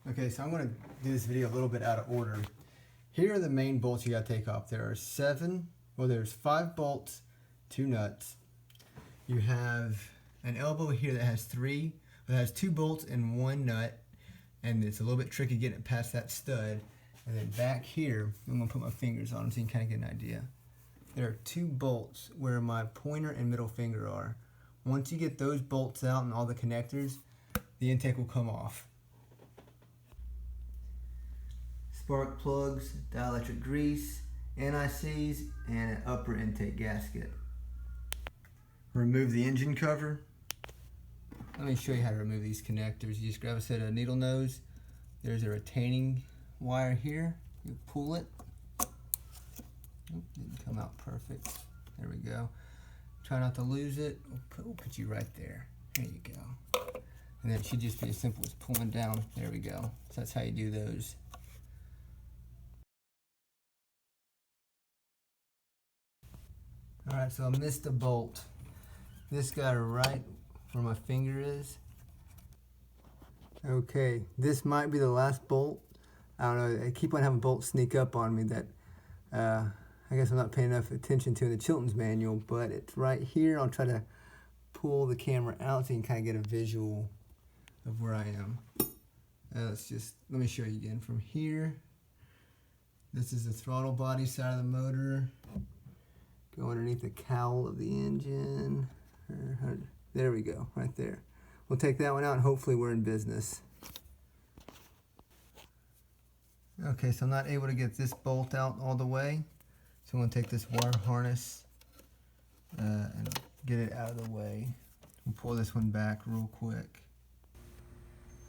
Okay, so I'm going to do this video a little bit out of order. Here are the main bolts you got to take off. There's 5 bolts, 2 nuts. You have an elbow here that has 2 bolts and 1 nut, and it's a little bit tricky getting it past that stud. And then back here, I'm going to put my fingers on them so you can kind of get an idea. There are 2 bolts where my pointer and middle finger are. Once you get those bolts out and all the connectors, the intake will come off. Spark plugs, dielectric grease, NICs, and an upper intake gasket. Remove the engine cover. Let me show you how to remove these connectors. You just grab a set of needle nose. There's a retaining wire here. You pull it. Didn't come out perfect. There we go. Try not to lose it. We'll put you right there. There you go. And then it should just be as simple as pulling down. There we go. So that's how you do those. Alright, so I missed a bolt. This guy right where my finger is. Okay, this might be the last bolt. I don't know, I keep on having bolts sneak up on me that I guess I'm not paying enough attention to in the Chilton's manual, but it's right here. I'll try to pull the camera out so you can kind of get a visual of where I am. Let me show you again from here. This is the throttle body side of the motor. Go underneath the cowl of the engine. There we go, right there. We'll take that one out and hopefully we're in business. Okay, so I'm not able to get this bolt out all the way. So I'm going to take this wire harness and get it out of the way. We'll pull this one back real quick.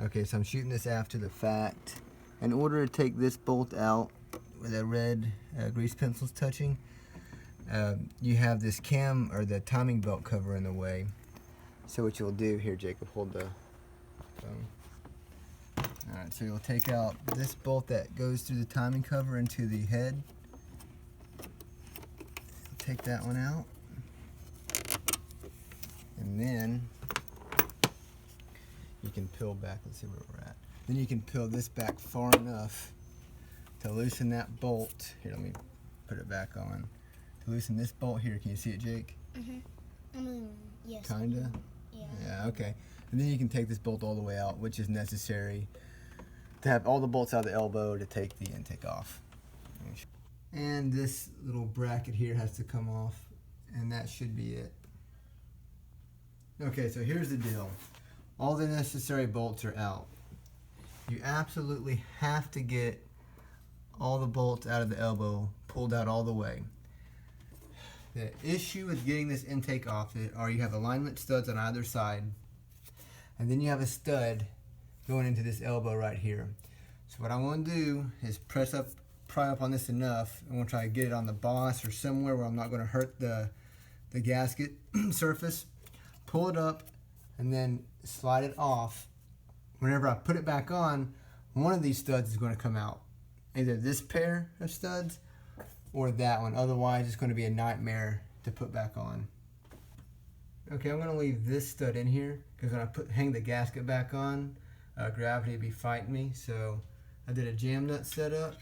Okay, so I'm shooting this after the fact. In order to take this bolt out where the red grease pencil's touching, you have this cam or the timing belt cover in the way. So what you'll do here, Jacob, hold the phone. Alright, so you'll take out this bolt that goes through the timing cover into the head. Take that one out. And then you can peel back. Let's see where we're at. Then you can peel this back far enough to loosen that bolt. Here, let me put it back on. To loosen this bolt here. Can you see it, Jake? Mm-hmm. Yes. Kinda? Yeah. Yeah, okay. And then you can take this bolt all the way out, which is necessary to have all the bolts out of the elbow to take the intake off. And this little bracket here has to come off, and that should be it. Okay, so here's the deal. All the necessary bolts are out. You absolutely have to get all the bolts out of the elbow pulled out all the way. The issue with getting this intake off are you have alignment studs on either side, and then you have a stud going into this elbow right here. So what I want to do is pry up on this enough. I'm going to try to get it on the boss or somewhere where I'm not going to hurt the gasket surface. Pull it up and then slide it off. Whenever I put it back on, one of these studs is going to come out. Either this pair of studs or that one. Otherwise, it's going to be a nightmare to put back on. Okay, I'm going to leave this stud in here because when I hang the gasket back on, gravity will be fighting me. So I did a jam nut setup,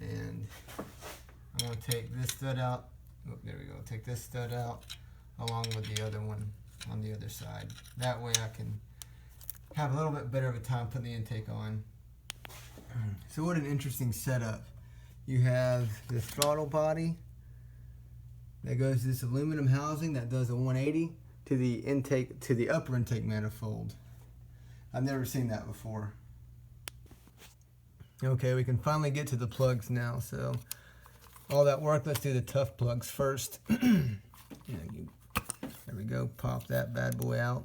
and I'm going to take this stud out. Oh, there we go. Take this stud out along with the other one on the other side. That way I can have a little bit better of a time putting the intake on. So what an interesting setup. You have the throttle body that goes to this aluminum housing that does a 180 to the intake, to the upper intake manifold. I've never seen that before. Okay, we can finally get to the plugs now. So all that work, let's do the tough plugs first. There we go, pop that bad boy out.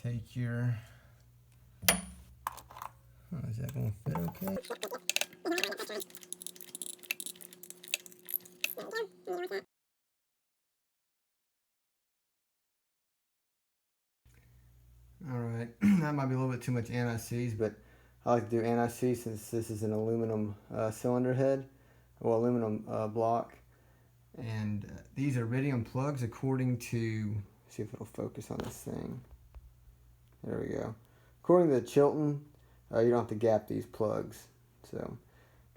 Take your, is that gonna fit okay? Alright, that might be a little bit too much NICs, but I like to do NIC since this is an aluminum cylinder head, or aluminum block. And these are iridium plugs according to, see if it'll focus on this thing. There we go. According to the Chilton, you don't have to gap these plugs. So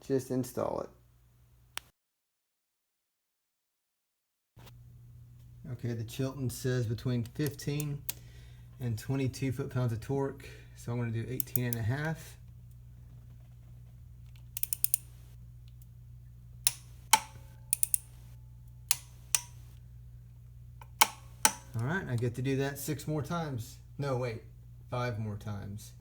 just install it. Okay, the Chilton says between 15 and 22 foot-pounds of torque. So I'm going to do 18 and a half. All right, I get to do that 6 more times. No, wait, 5 more times.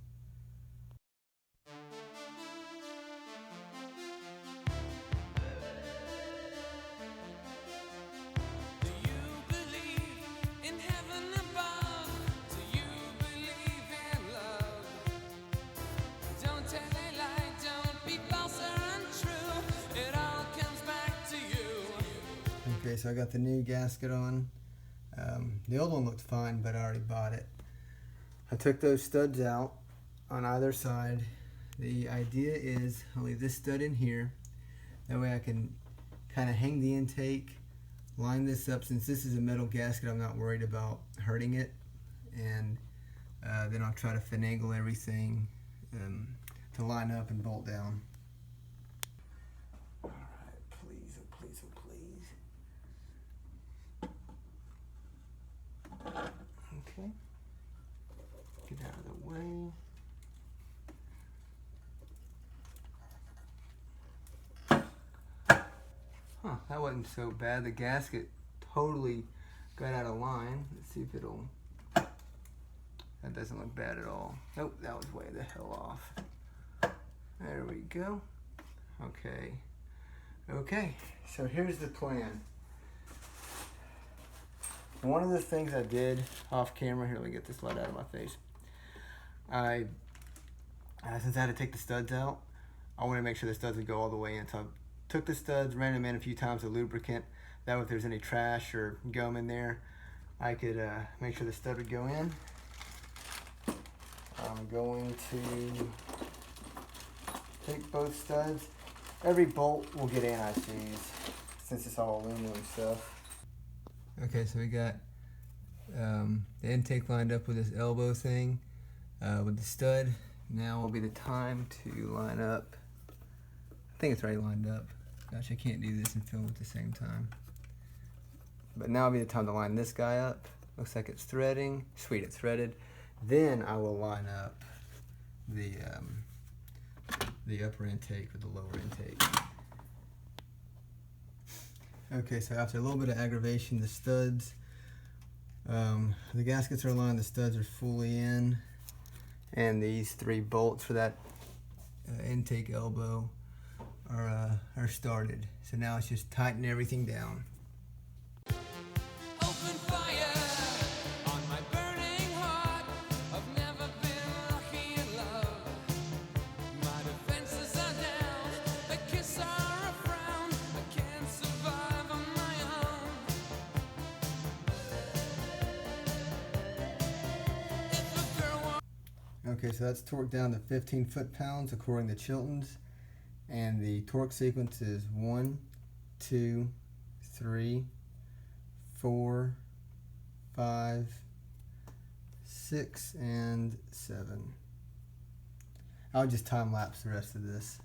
Okay, so I got the new gasket on. The old one looked fine, but I already bought it. I took those studs out on either side. The idea is I'll leave this stud in here. That way I can kind of hang the intake, line this up. Since this is a metal gasket, I'm not worried about hurting it. And then I'll try to finagle everything to line up and bolt down. All right, please, oh please, oh please. Okay, get out of the way. Huh, that wasn't so bad. The gasket totally got out of line. Let's see if it'll, that doesn't look bad at all. Nope, that was way the hell off. There we go. Okay. Okay, so here's the plan. One of the things I did off camera, here, let me get this light out of my face. Since I had to take the studs out, I wanted to make sure the studs would go all the way in. So I took the studs, ran them in a few times with lubricant. That way if there's any trash or gum in there, I could make sure the stud would go in. I'm going to take both studs. Every bolt will get anti-seize since it's all aluminum stuff. Okay, so we got the intake lined up with this elbow thing with the stud. Now will be the time to line up. I think it's already lined up. Gosh, I can't do this and film at the same time. But now will be the time to line this guy up. Looks like it's threading. Sweet, it's threaded. Then I will line up the upper intake with the lower intake. Okay, so after a little bit of aggravation, the studs, the gaskets are aligned, the studs are fully in, and these 3 bolts for that intake elbow are started. So now it's just tighten everything down. Open fire on my burning heart. I've never been lucky in love. My defenses are down, a kiss or a frown. I can't survive on my own. Okay, so that's torqued down to 15 foot-pounds according to Chilton's. And the torque sequence is 1, 2, 3, 4, 5, 6, and 7. I'll just time lapse the rest of this.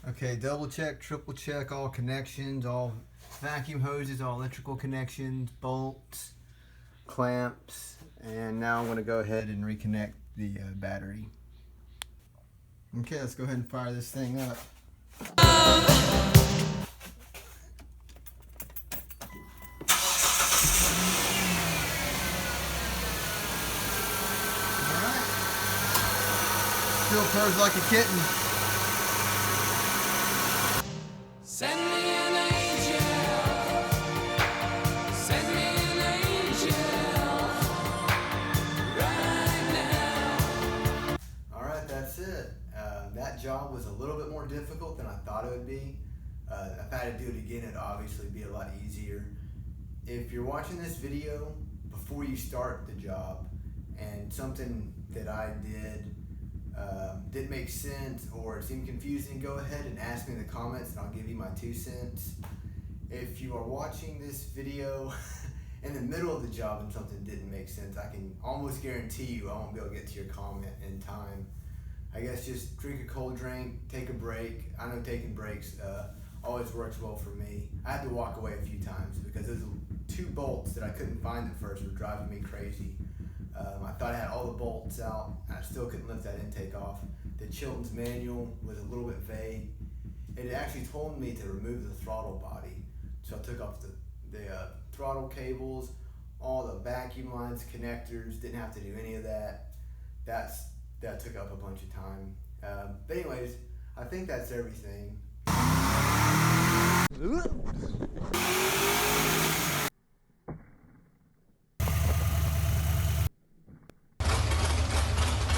Okay, double check, triple check all connections, all vacuum hoses, all electrical connections, bolts, clamps, and now I'm going to go ahead and reconnect the battery. Okay, let's go ahead and fire this thing up. Alright. Still purrs like a kitten. Send me an angel. Send me an angel. Right now. Alright, that's it. That job was a little bit more difficult than I thought it would be. If I had to do it again, it'd obviously be a lot easier. If you're watching this video before you start the job and something that I did didn't make sense or it seemed confusing, go ahead and ask me in the comments and I'll give you my 2 cents. If you are watching this video in the middle of the job and something didn't make sense, I can almost guarantee you I won't be able to get to your comment in time. I guess just drink a cold drink, take a break. I know taking breaks always works well for me. I had to walk away a few times because those 2 bolts that I couldn't find at first were driving me crazy. I thought I had all the bolts out and I still couldn't lift that intake off. The Chilton's manual was a little bit vague. It actually told me to remove the throttle body. So I took off the throttle cables, all the vacuum lines, connectors, didn't have to do any of that. That took up a bunch of time. But anyways, I think that's everything.